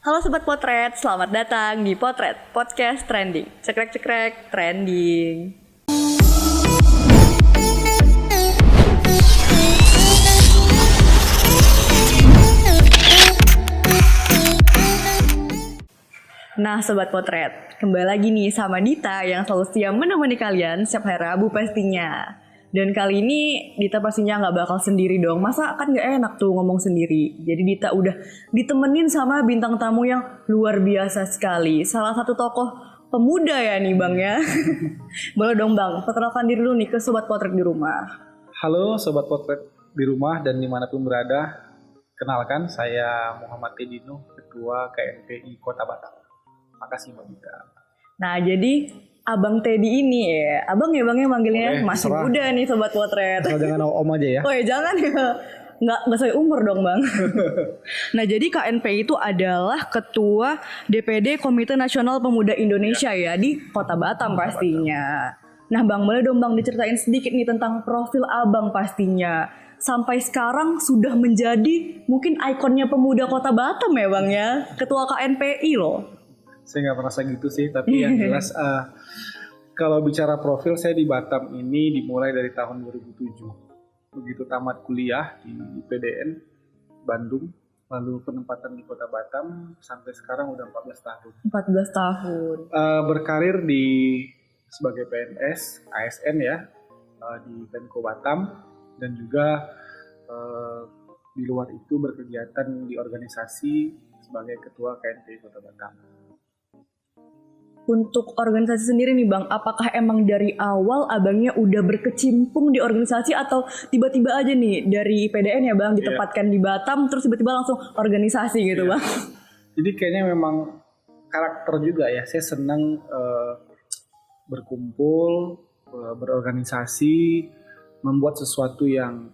Halo Sobat Potret, selamat datang di Potret, podcast trending. Cekrek-cekrek, trending. Nah Sobat Potret, kembali lagi nih sama Dita yang selalu setia menemani kalian setiap hari Rabu pastinya. Dan kali ini Dita pastinya gak bakal sendiri dong. Masa kan gak enak tuh ngomong sendiri. Jadi Dita udah ditemenin sama bintang tamu yang luar biasa sekali. Salah satu tokoh pemuda ya nih Bang ya. Boleh dong Bang, perkenalkan diri dulu nih ke Sobat Potret di rumah. Halo Sobat Potret di rumah dan dimanapun berada. Kenalkan, saya Muhammad Tedino, Ketua KNPI Kota Batam. Makasih Mbak Dita. Nah jadi Abang Teddy ini ya, abang ya bang ya manggilnya. Boleh, masih terserah. muda nih Sobat Potret. Kalau jangan om aja ya. Oh ya jangan ya, nggak sesuai umur dong bang. Nah jadi KNPI itu adalah Ketua DPD Komite Nasional Pemuda Indonesia ya di Kota Batam pastinya. Nah bang boleh dong bang diceritain sedikit nih tentang profil abang pastinya. Sampai sekarang sudah menjadi mungkin ikonnya pemuda Kota Batam ya bang ya, Ketua KNPI loh. Saya nggak merasa gitu sih, tapi yang jelas kalau bicara profil, saya di Batam ini dimulai dari tahun 2007. Begitu tamat kuliah di PDN Bandung, lalu penempatan di Kota Batam sampai sekarang udah 14 tahun. 14 tahun. Berkarir sebagai PNS, ASN ya, di Pemko Batam, dan juga di luar itu berkegiatan di organisasi sebagai Ketua KNPI Kota Batam. Untuk organisasi sendiri nih Bang, apakah emang dari awal abangnya udah berkecimpung di organisasi atau tiba-tiba aja nih dari PDN ya Bang ditempatkan di Batam terus tiba-tiba langsung organisasi gitu Bang? Jadi kayaknya memang karakter juga ya, saya senang berkumpul, berorganisasi, membuat sesuatu yang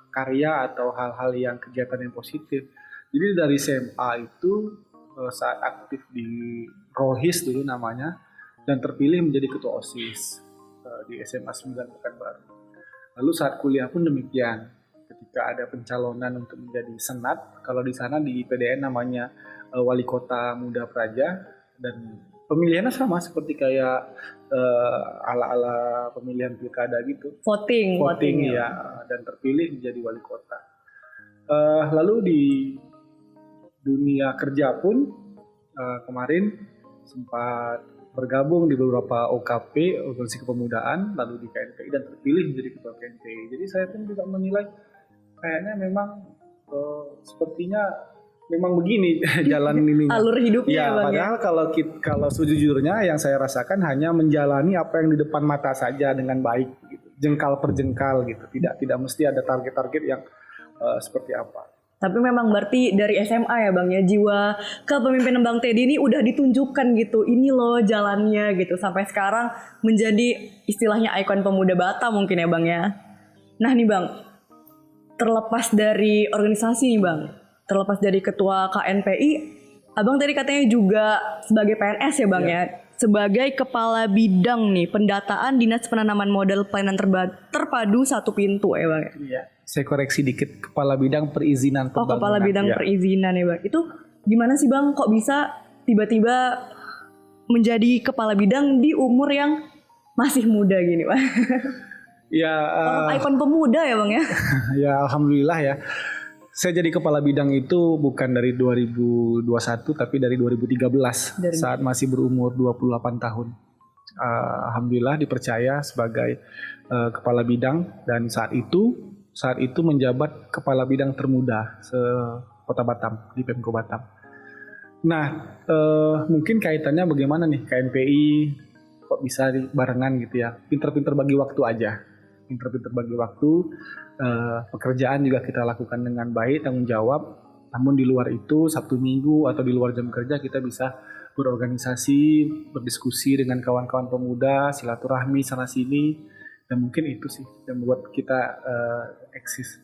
karya atau hal-hal yang kegiatan yang positif. Jadi dari SMA itu saat aktif di Rohis dulu namanya, dan terpilih menjadi ketua OSIS di SMA 9 Pekanbaru. Lalu saat kuliah pun demikian, ketika ada pencalonan untuk menjadi senat, kalau di sana di PDN namanya Wali Kota Muda Praja, dan pemilihannya sama seperti kayak ala-ala pemilihan pilkada gitu. Voting ya, dan terpilih menjadi wali kota. Lalu di dunia kerja pun kemarin sempat bergabung di beberapa OKP, organisasi kepemudaan, lalu di KNPI dan terpilih menjadi ketua KNPI. Jadi saya pun juga menilai kayaknya memang sepertinya memang begini jalan ini. Alur hidupnya ya, Bang padahal kalau sejujurnya yang saya rasakan hanya menjalani apa yang di depan mata saja dengan baik gitu. Jengkal per jengkal gitu. Tidak mesti ada target-target yang seperti apa. Tapi memang berarti dari SMA ya Bang ya, jiwa kepemimpinan Bang Teddy ini udah ditunjukkan gitu. Ini loh jalannya gitu. Sampai sekarang menjadi istilahnya ikon pemuda Batam mungkin ya Bang ya. Nah nih Bang, terlepas dari organisasi nih Bang, terlepas dari ketua KNPI, Abang tadi katanya juga sebagai PNS ya Bang ya. Sebagai kepala bidang nih pendataan Dinas Penanaman Modal Pelayanan Terpadu Satu Pintu ya Bang ya. Iya. Saya koreksi dikit, kepala bidang perizinan pembangunan. Oh, kepala bidang perizinan ya Bang. Itu gimana sih Bang kok bisa tiba-tiba menjadi kepala bidang di umur yang masih muda gini Bang? Ya, ikon pemuda ya Bang ya. Ya alhamdulillah ya. Saya jadi kepala bidang itu bukan dari 2021 tapi dari 2013 saat masih berumur 28 tahun. Alhamdulillah dipercaya sebagai kepala bidang, dan saat itu menjabat kepala bidang termuda Kota Batam di Pemko Batam. Nah, mungkin kaitannya bagaimana nih KNPI kok bisa barengan gitu ya? Pinter-pinter bagi waktu aja. Pinter-pinter bagi waktu, pekerjaan juga kita lakukan dengan baik, tanggung jawab. Namun di luar itu, Sabtu Minggu atau di luar jam kerja kita bisa berorganisasi, berdiskusi dengan kawan-kawan pemuda, silaturahmi sana sini. Dan mungkin itu sih yang membuat kita eksis.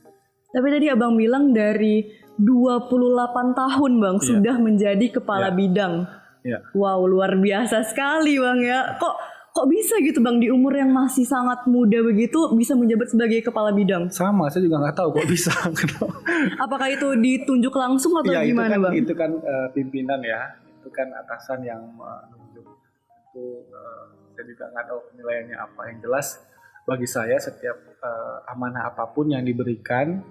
Tapi tadi Abang bilang dari 28 tahun Bang sudah menjadi kepala bidang. Ya. Wow, luar biasa sekali Bang ya. Kok Kok bisa gitu Bang di umur yang masih sangat muda begitu bisa menjabat sebagai kepala bidang? Sama, saya juga nggak tahu kok bisa. Apakah itu ditunjuk langsung atau Ya gimana Bang? itu kan pimpinan ya, itu kan atasan yang menunjuk. Itu saya juga nggak tahu penilaiannya apa. Yang jelas bagi saya setiap amanah apapun yang diberikan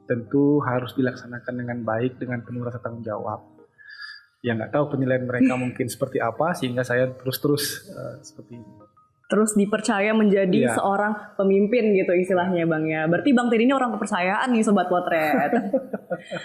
tentu harus dilaksanakan dengan baik, dengan penuh rasa tanggung jawab. Ya nggak tahu penilaian mereka mungkin seperti apa sehingga saya terus seperti ini. Terus dipercaya menjadi seorang pemimpin gitu istilahnya Bang ya. Berarti Bang Teddy ini orang kepercayaan nih Sobat Potret.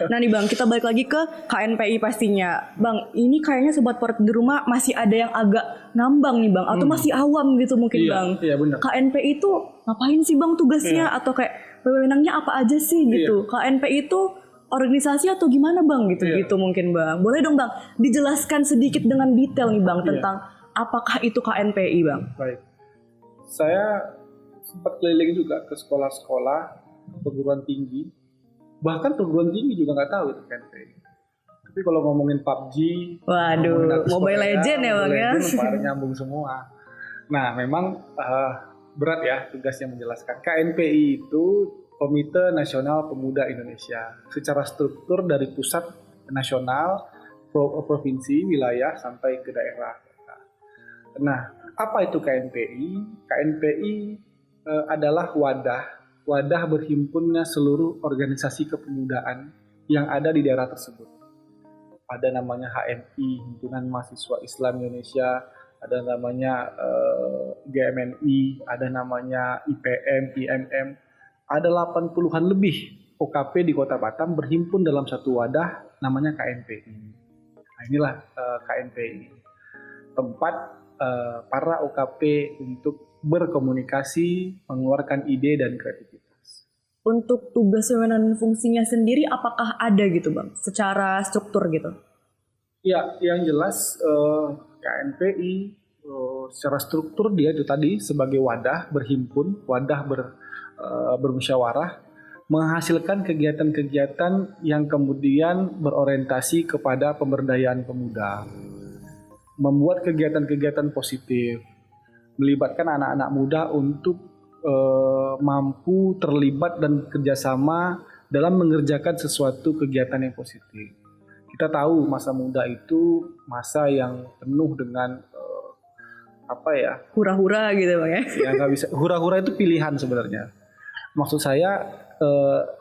Nah nih Bang, kita balik lagi ke KNPI pastinya. Bang, ini kayaknya Sobat Potret di rumah masih ada yang agak ngambang nih Bang. Atau masih awam gitu mungkin Bang. Iya benar. KNPI itu ngapain sih Bang tugasnya? Atau kayak wewenangnya apa aja sih gitu. KNPI itu organisasi atau gimana Bang gitu mungkin Bang. Boleh dong Bang dijelaskan sedikit dengan detail nih Bang tentang apakah itu KNPI Bang. Baik. Saya sempat keliling juga ke sekolah-sekolah perguruan tinggi, bahkan perguruan tinggi juga nggak tahu itu KNPI. Tapi kalau ngomongin PUBG, waduh, Mobile Legend ya Bang ya, pada nyambung semua. Nah memang berat ya tugasnya menjelaskan. KNPI itu Komite Nasional Pemuda Indonesia, secara struktur dari pusat ke nasional, provinsi, wilayah sampai ke daerah. Nah, apa itu KNPI? KNPI adalah wadah berhimpunnya seluruh organisasi kepemudaan yang ada di daerah tersebut. Ada namanya HMI, Himpunan Mahasiswa Islam Indonesia, ada namanya GMNI, ada namanya IPM, IMM, ada 80-an lebih OKP di Kota Batam berhimpun dalam satu wadah namanya KNPI. Nah, inilah KNPI, tempat para OKP untuk berkomunikasi, mengeluarkan ide dan kreativitas. Untuk tugas wewenang fungsinya sendiri apakah ada gitu Bang, secara struktur gitu? Ya, yang jelas KNPI secara struktur dia itu tadi sebagai wadah berhimpun, wadah bermusyawarah, menghasilkan kegiatan-kegiatan yang kemudian berorientasi kepada pemberdayaan pemuda. Membuat kegiatan-kegiatan positif, melibatkan anak-anak muda untuk mampu terlibat dan kerjasama dalam mengerjakan sesuatu kegiatan yang positif. Kita tahu masa muda itu masa yang penuh dengan hura-hura gitu Bang ya. Ya nggak bisa, hura-hura itu pilihan sebenarnya. Maksud saya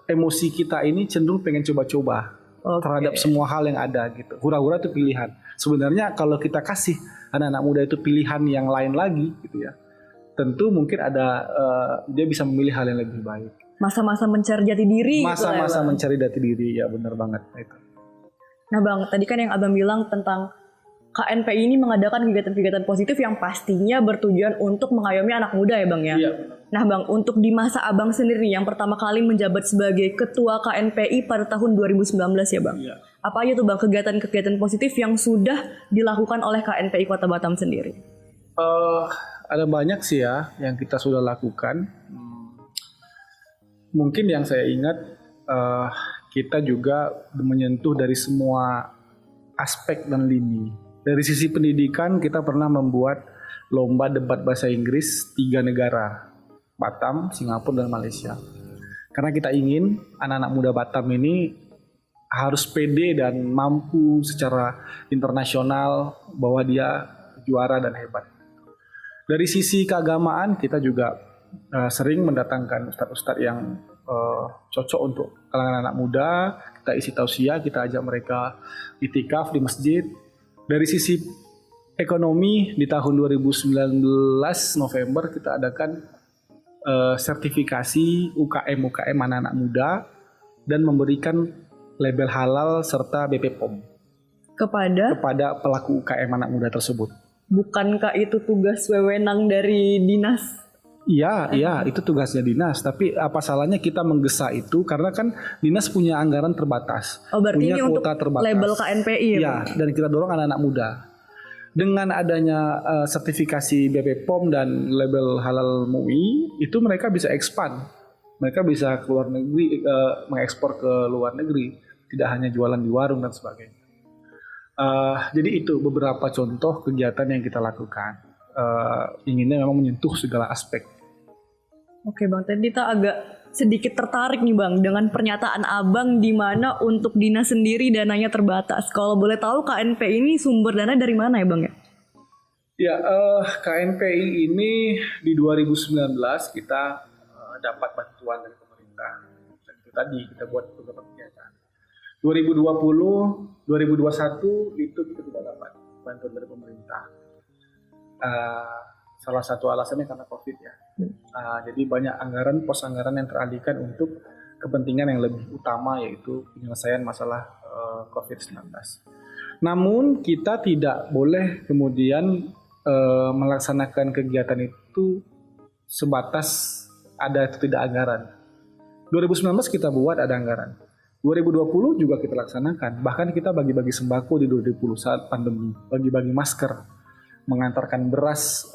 emosi kita ini cenderung pengen coba-coba. Terhadap semua hal yang ada gitu. Hura-hura itu pilihan. Sebenarnya kalau kita kasih anak-anak muda itu pilihan yang lain lagi gitu ya, tentu mungkin ada dia bisa memilih hal yang lebih baik. Masa-masa mencari jati diri. Masa-masa mencari jati diri, ya benar banget itu. Nah Bang, tadi kan yang Abang bilang tentang KNPI ini mengadakan kegiatan-kegiatan positif yang pastinya bertujuan untuk mengayomi anak muda ya Bang ya. Iya. Nah Bang, untuk di masa Abang sendiri yang pertama kali menjabat sebagai Ketua KNPI pada tahun 2019 ya Bang. Iya. Apa aja tuh Bang kegiatan-kegiatan positif yang sudah dilakukan oleh KNPI Kota Batam sendiri? Ada banyak sih ya yang kita sudah lakukan. Mungkin yang saya ingat kita juga menyentuh dari semua aspek dan lini. Dari sisi pendidikan kita pernah membuat lomba debat bahasa Inggris 3 negara, Batam, Singapura, dan Malaysia. Karena kita ingin anak-anak muda Batam ini harus pede dan mampu secara internasional bahwa dia juara dan hebat. Dari sisi keagamaan kita juga sering mendatangkan ustadz-ustadz yang cocok untuk kalangan anak muda. Kita isi tausiah, kita ajak mereka itikaf di masjid. Dari sisi ekonomi di tahun 2019 November kita adakan sertifikasi UKM anak-anak muda dan memberikan label halal serta BP POM kepada pelaku UKM anak muda tersebut. Bukankah itu tugas wewenang dari dinas? Iya, itu tugasnya dinas. Tapi apa salahnya kita menggesa itu karena kan dinas punya anggaran terbatas, berarti punya ini kuota untuk terbatas. Label KNPI ya? Iya, dan kita dorong anak-anak muda. Dengan adanya sertifikasi BP POM dan label halal MUI, itu mereka bisa expand. Mereka bisa ke luar negeri, mengekspor ke luar negeri, tidak hanya jualan di warung dan sebagainya. Jadi itu beberapa contoh kegiatan yang kita lakukan. inginnya memang menyentuh segala aspek. Oke Bang, tadi kita agak sedikit tertarik nih Bang dengan pernyataan Abang di mana untuk dinas sendiri dananya terbatas. Kalau boleh tahu KNPI ini sumber dana dari mana ya Bang ya? Ya, KNPI ini di 2019 kita dapat bantuan dari pemerintah. Dan itu tadi kita buat beberapa kegiatan. 2020, 2021 itu kita tidak dapat bantuan dari pemerintah. Salah satu alasannya karena COVID ya. Jadi banyak anggaran, pos anggaran yang teralihkan untuk kepentingan yang lebih utama, yaitu penyelesaian masalah COVID-19. Namun kita tidak boleh kemudian melaksanakan kegiatan itu sebatas ada atau tidak anggaran. 2019 kita buat ada anggaran. 2020 juga kita laksanakan. Bahkan kita bagi-bagi sembako di 2020 saat pandemi, bagi-bagi masker, mengantarkan beras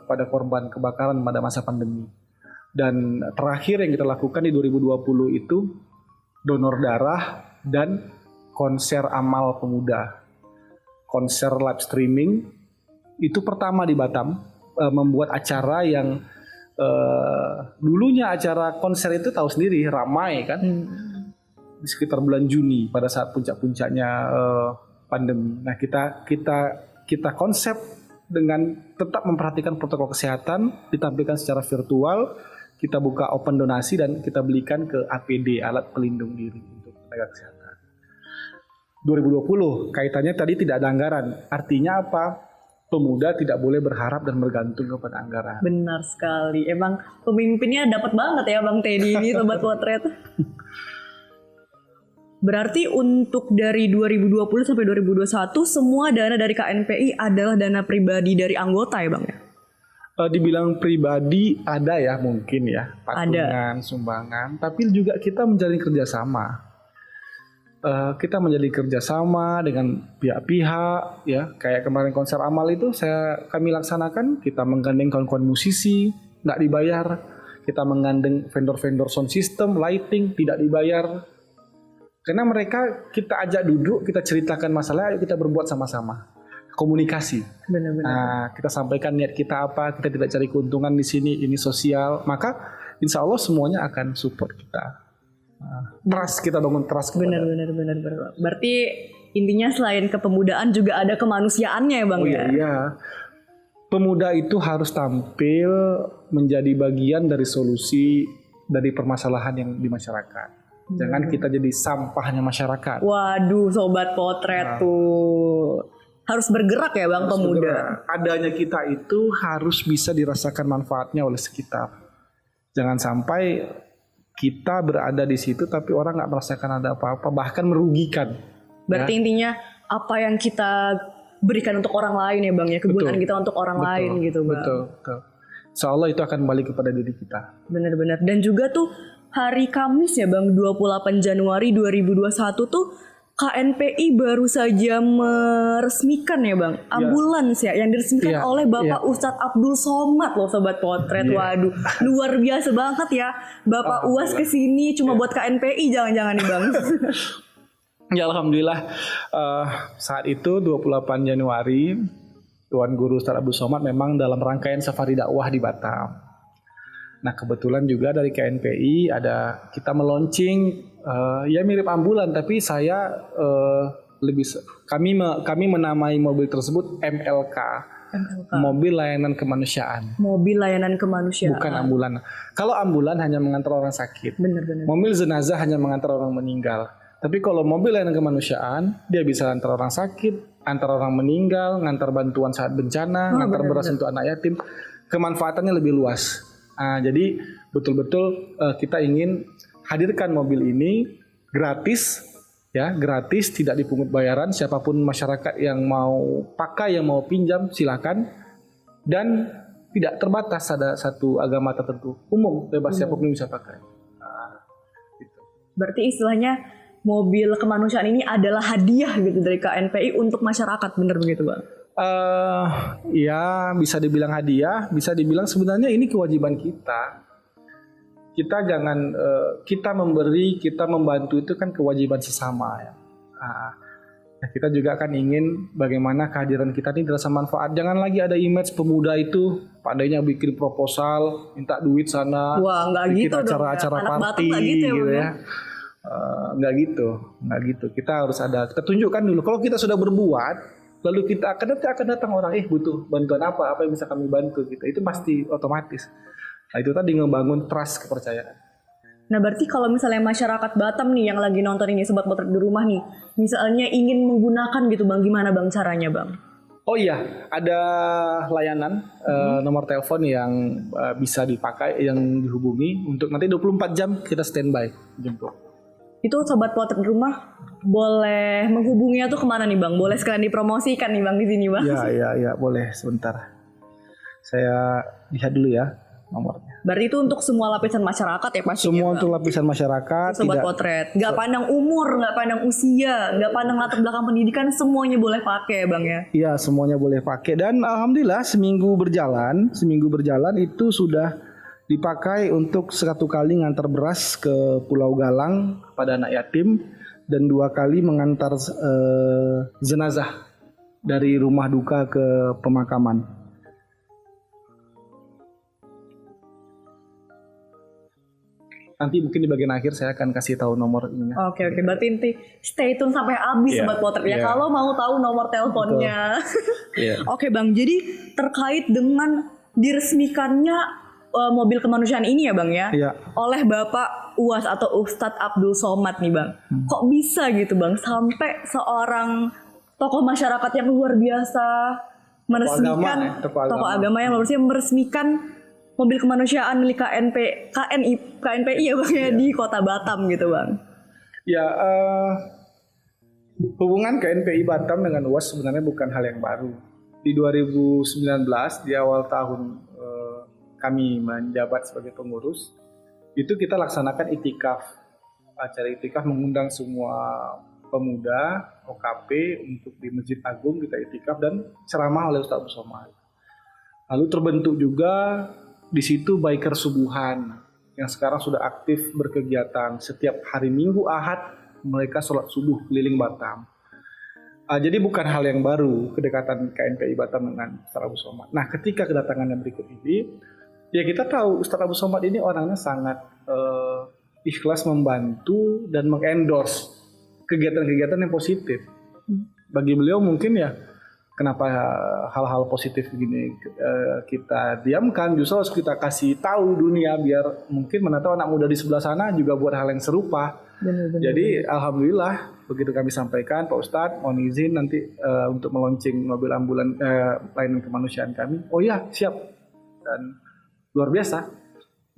kepada korban kebakaran pada masa pandemi. Dan terakhir yang kita lakukan di 2020 itu donor darah dan konser amal pemuda. Konser live streaming itu pertama di Batam, membuat acara yang dulunya acara konser itu tahu sendiri ramai kan. Di sekitar bulan Juni pada saat puncak-puncaknya pandemi. Nah, kita konsep dengan tetap memperhatikan protokol kesehatan, ditampilkan secara virtual, kita buka open donasi dan kita belikan ke APD, alat pelindung diri untuk tenaga kesehatan. 2020 kaitannya tadi tidak ada anggaran. Artinya apa? Pemuda tidak boleh berharap dan bergantung kepada anggaran. Benar sekali. Emang pemimpinnya dapat banget ya Bang Teddy ini Sobat Potret. Berarti untuk dari 2020 sampai 2021 semua dana dari KNPI adalah dana pribadi dari anggota ya Bang ya? Dibilang pribadi ada ya mungkin ya, patungan, sumbangan, tapi juga kita menjalin kerjasama. Kita menjalin kerjasama dengan pihak-pihak ya, kayak kemarin konser amal itu kami laksanakan, kita menggandeng kawan-kawan musisi nggak dibayar, kita menggandeng vendor-vendor sound system, lighting tidak dibayar. Karena mereka kita ajak duduk, kita ceritakan masalah, ayo kita berbuat sama-sama. Komunikasi. Benar-benar. Nah, kita sampaikan niat kita apa, kita tidak cari keuntungan di sini, ini sosial. Maka insya Allah semuanya akan support kita. Trust, kita bangun trust. Benar. Berarti intinya selain kepemudaan juga ada kemanusiaannya ya Bang ya? Iya. Pemuda itu harus tampil menjadi bagian dari solusi dari permasalahan yang di masyarakat. Jangan kita jadi sampahnya masyarakat. Waduh, Sobat Potret tuh harus bergerak ya Bang pemuda. Bergerak. Adanya kita itu harus bisa dirasakan manfaatnya oleh sekitar. Jangan sampai kita berada di situ tapi orang nggak merasakan ada apa-apa, bahkan merugikan. Berarti intinya apa yang kita berikan untuk orang lain ya Bang ya, kegunaan kita untuk orang lain gitu Bang. Betul. Insya Allah itu akan kembali kepada diri kita. Benar-benar. Dan juga tuh hari Kamis ya Bang, 28 Januari 2021 tuh KNPI baru saja meresmikan ya Bang, ambulans ya yang diresmikan oleh Bapak Ustadz Abdul Somad loh Sobat Potret. Waduh, luar biasa banget ya Bapak UAS kesini cuma buat KNPI jangan-jangan nih Bang. Ya Alhamdulillah, saat itu 28 Januari Tuan Guru Ustadz Abdul Somad memang dalam rangkaian safari dakwah di Batam. Nah kebetulan juga dari KNPI kita meluncing ya mirip ambulan, tapi saya kami menamai mobil tersebut MLK. Mobil layanan kemanusiaan. Mobil layanan kemanusiaan. Bukan ambulan. Kalau ambulan hanya mengantar orang sakit. Benar. Mobil jenazah hanya mengantar orang meninggal. Tapi kalau mobil layanan kemanusiaan, dia bisa antar orang sakit, antar orang meninggal, ngantar bantuan saat bencana, ngantar beras untuk anak yatim. Kemanfaatannya lebih luas. Jadi betul-betul kita ingin hadirkan mobil ini gratis, ya gratis, tidak dipungut bayaran. Siapapun masyarakat yang mau pakai, yang mau pinjam silakan, dan tidak terbatas ada satu agama tertentu, umum, bebas siapapun bisa pakai. Gitu. Berarti istilahnya mobil kemanusiaan ini adalah hadiah gitu dari KNPI untuk masyarakat, benar begitu Bang? Ya bisa dibilang hadiah, bisa dibilang sebenarnya ini kewajiban kita. Kita kita memberi, kita membantu itu kan kewajiban sesama ya. Nah, kita juga kan ingin bagaimana kehadiran kita ini terasa manfaat. Jangan lagi ada image pemuda itu pandainya bikin proposal, minta duit sana, Wah, nggak bikin gitu dong. acara-acara Anak Batak party nggak gitu ya, gitu Bang, ya. Nggak gitu. Kita harus kita tunjukkan dulu. Kalau kita sudah berbuat, lalu kita akan datang orang, butuh bantuan apa yang bisa kami bantu gitu. Itu pasti otomatis. Nah, itu tadi ngebangun trust, kepercayaan. Nah berarti kalau misalnya masyarakat Batam nih yang lagi nonton ini Sobat Potret di rumah nih, misalnya ingin menggunakan gitu Bang, gimana Bang caranya Bang? Oh iya, ada layanan nomor telepon yang bisa dipakai, yang dihubungi untuk nanti 24 jam kita standby jemput. Itu Sobat Potret di rumah boleh menghubunginya tuh kemana nih Bang? Boleh sekalian dipromosikan nih Bang di sini Bang? Iya, boleh sebentar. Saya lihat dulu ya nomornya. Berarti itu untuk semua lapisan masyarakat ya pastinya Semua Bang? untuk lapisan masyarakat. Sobat Potret, nggak pandang umur, nggak pandang usia, nggak pandang latar belakang pendidikan, semuanya boleh pakai ya Bang ya? Iya, semuanya boleh pakai. Dan alhamdulillah seminggu berjalan itu sudah dipakai untuk 1 kali ngantar beras ke Pulau Galang kepada anak yatim dan 2 kali mengantar jenazah dari rumah duka ke pemakaman. Nanti mungkin di bagian akhir saya akan kasih tahu nomor ini. Oke, berarti nanti stay tune sampai habis Sobat Potret ya. Kalau mau tahu nomor teleponnya. Oke Bang, jadi terkait dengan diresmikannya mobil kemanusiaan ini ya Bang ya, oleh Bapak UAS atau Ustadz Abdul Somad nih Bang. Kok bisa gitu Bang sampai seorang tokoh masyarakat yang luar biasa meresmikan tokoh agama yang meresmikan mobil kemanusiaan milik KNPI ya Bang ya di Kota Batam gitu Bang. Ya, hubungan KNPI Batam dengan UAS sebenarnya bukan hal yang baru. Di 2019 di awal tahun kami menjabat sebagai pengurus, itu kita laksanakan itikaf. Acara itikaf mengundang semua pemuda OKP untuk di Masjid Agung kita itikaf dan ceramah oleh Ustaz Abdul Somad. Lalu terbentuk juga di situ biker subuhan yang sekarang sudah aktif berkegiatan setiap hari Minggu Ahad mereka sholat subuh keliling Batam. Jadi bukan hal yang baru kedekatan KNPI Batam dengan Ustaz Abdul Somad. Nah ketika kedatangannya berikut ini, ya kita tahu Ustaz Abdul Somad ini orangnya sangat ikhlas membantu dan mengendorse kegiatan-kegiatan yang positif. Bagi beliau mungkin ya kenapa hal-hal positif begini kita diamkan, justru harus kita kasih tahu dunia biar mungkin mana tahu anak muda di sebelah sana juga buat hal yang serupa. Benar. Jadi alhamdulillah begitu kami sampaikan Pak Ustadz mohon izin nanti untuk meluncing mobil ambulan layanan kemanusiaan kami. Oh ya siap, dan luar biasa.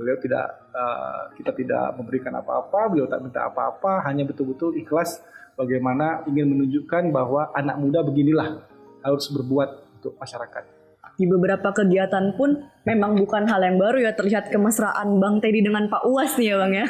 Beliau kita tidak memberikan apa-apa, beliau tak minta apa-apa, hanya betul-betul ikhlas bagaimana ingin menunjukkan bahwa anak muda beginilah harus berbuat untuk masyarakat. Di beberapa kegiatan pun memang bukan hal yang baru ya, terlihat kemesraan Bang Teddy dengan Pak UAS nih ya Bang ya.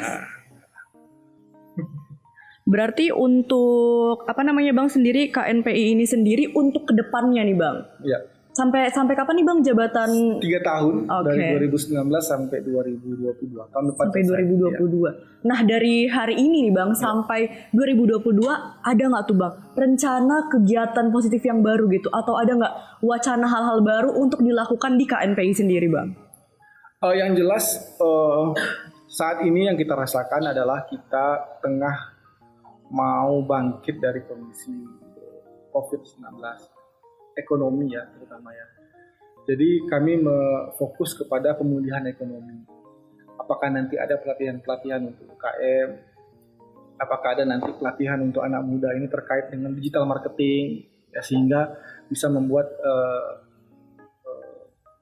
Berarti untuk Bang sendiri KNPI ini sendiri untuk kedepannya nih Bang. Iya. Sampai kapan nih Bang jabatan? 3 tahun dari 2019 sampai 2022 tahun depan. Sampai 2022. Ya. Nah dari hari ini nih Bang sampai 2022 ada nggak tuh Bang rencana kegiatan positif yang baru gitu atau ada nggak wacana hal-hal baru untuk dilakukan di KNPI sendiri Bang? Yang jelas saat ini yang kita rasakan adalah kita tengah mau bangkit dari kondisi COVID-19. Ekonomi ya terutama ya. Jadi kami fokus kepada pemulihan ekonomi. Apakah nanti ada pelatihan-pelatihan untuk UKM? Apakah ada nanti pelatihan untuk anak muda ini terkait dengan digital marketing ya, sehingga bisa membuat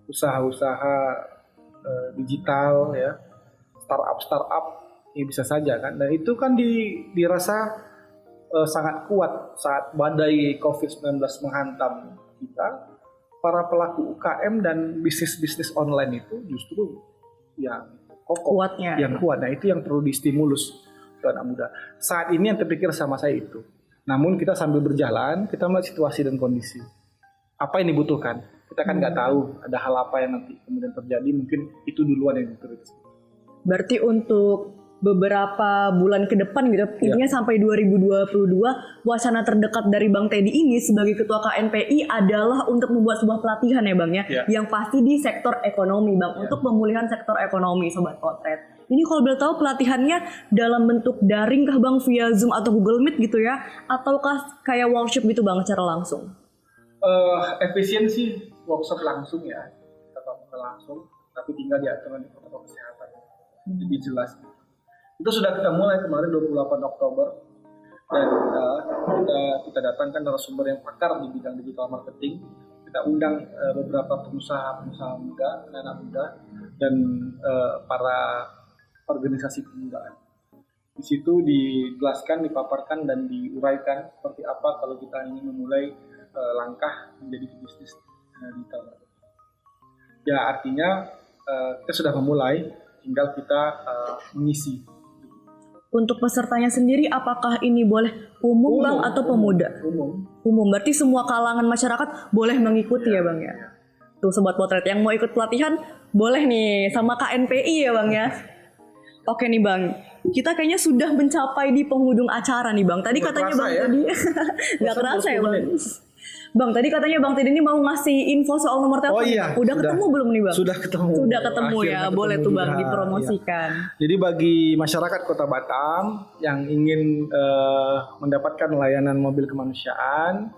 usaha-usaha digital ya, startup ini bisa saja kan. Dan itu kan dirasa sangat kuat saat badai COVID-19 menghantam kita. Para pelaku UKM dan bisnis-bisnis online itu justru yang kokoh, yang kuat. Nah itu yang perlu distimulus untuk anak muda. Saat ini yang terpikir sama saya itu. Namun kita sambil berjalan, kita melihat situasi dan kondisi. Apa yang dibutuhkan? Kita kan nggak tahu ada hal apa yang nanti kemudian terjadi. Mungkin itu duluan yang diprioritaskan. Berarti untuk beberapa bulan ke depan gitu, intinya sampai 2022, wacana terdekat dari Bang Teddy ini sebagai ketua KNPI adalah untuk membuat sebuah pelatihan ya Bang ya, yang pasti di sektor ekonomi Bang, untuk pemulihan sektor ekonomi Sobat Potret. Ini kalau boleh tahu pelatihannya dalam bentuk daring kah Bang, via Zoom atau Google Meet gitu ya, ataukah kayak workshop gitu Bang secara langsung? Efisiensi workshop langsung ya, tetap langsung, tapi tinggal diatur di protokol kesehatan lebih jelas. Itu sudah kita mulai kemarin 28 Oktober dan kita datangkan narasumber yang pakar di bidang digital marketing. Kita undang beberapa pengusaha muda, anak muda, dan para organisasi kemudaan. Di situ dijelaskan, dipaparkan, dan diuraikan seperti apa kalau kita ingin memulai langkah menjadi bisnis digital marketing. Ya artinya kita sudah memulai, tinggal kita mengisi. Untuk pesertanya sendiri apakah ini boleh umum Bang atau pemuda? Umum. Berarti semua kalangan masyarakat boleh mengikuti ya Bang ya. Tuh Sobat Potret yang mau ikut pelatihan boleh nih sama KNPI ya Bang ya. Oke nih Bang, kita kayaknya sudah mencapai di penghujung acara nih Bang. Tadi katanya Bang tadi nggak kerasa ya Bang. Bang, tadi katanya Bang Teddy ini mau ngasih info soal nomor telepon. Oh iya. Udah ketemu belum nih Bang? Sudah ketemu. Sudah ketemu ya. Boleh tuh Bang juga, dipromosikan. Ya. Jadi bagi masyarakat Kota Batam yang ingin mendapatkan layanan mobil kemanusiaan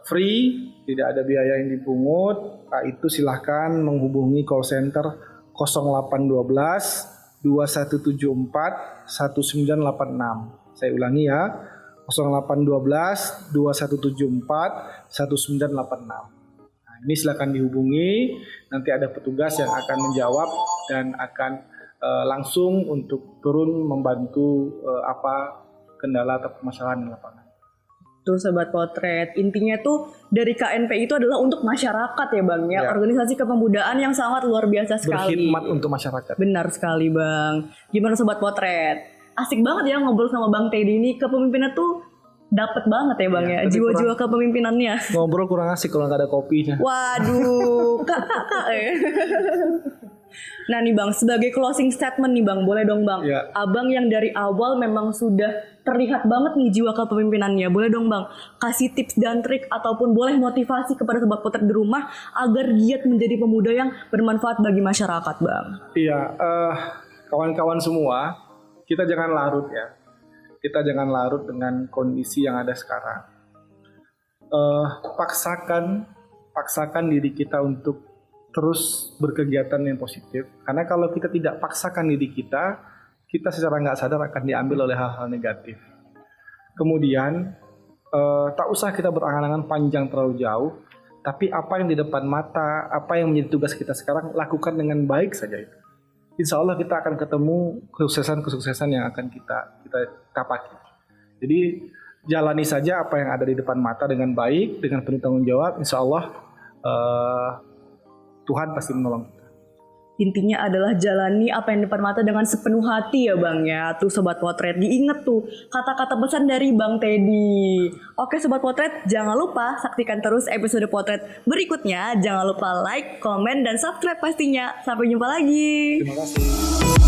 free, tidak ada biaya yang dipungut, itu silahkan menghubungi call center 0812 2174 1986. Saya ulangi ya. 0812 2174 1986. Nah, ini silakan dihubungi, nanti ada petugas yang akan menjawab dan akan langsung untuk turun membantu apa kendala atau permasalahan di lapangan. Tuh Sobat Potret, intinya tuh dari KNPI itu adalah untuk masyarakat ya Bang ya, organisasi kepemudaan yang sangat luar biasa sekali. Berkhidmat untuk masyarakat. Benar sekali Bang. Gimana Sobat Potret? Asik banget ya ngobrol sama Bang Teddy ini, kepemimpinannya tuh dapet banget ya Bang ya, jiwa-jiwa kepemimpinannya. Ngobrol kurang asik kalau nggak ada kopinya. Waduh, kakak ya. Nah nih Bang, sebagai closing statement nih Bang, boleh dong Bang. Abang yang dari awal memang sudah terlihat banget nih jiwa kepemimpinannya, boleh dong Bang kasih tips dan trik ataupun boleh motivasi kepada Sobat Potret di rumah agar giat menjadi pemuda yang bermanfaat bagi masyarakat Bang. Iya, kawan-kawan semua, kita jangan larut ya. Kita jangan larut dengan kondisi yang ada sekarang. Paksakan diri kita untuk terus berkegiatan yang positif. Karena kalau kita tidak paksakan diri kita secara nggak sadar akan diambil oleh hal-hal negatif. Kemudian, tak usah kita berangan-angan panjang terlalu jauh. Tapi apa yang di depan mata, apa yang menjadi tugas kita sekarang, lakukan dengan baik saja itu. Insya Allah kita akan ketemu kesuksesan yang akan kita dapati. Jadi jalani saja apa yang ada di depan mata dengan baik, dengan penuh tanggung jawab. Insya Allah Tuhan pasti menolong kita. Intinya adalah jalani apa yang di depan mata dengan sepenuh hati ya Bang ya. Tuh Sobat Potret, diinget tuh kata-kata pesan dari Bang Teddy. Oke Sobat Potret, jangan lupa saksikan terus episode Potret berikutnya. Jangan lupa like, komen, dan subscribe pastinya. Sampai jumpa lagi. Terima kasih.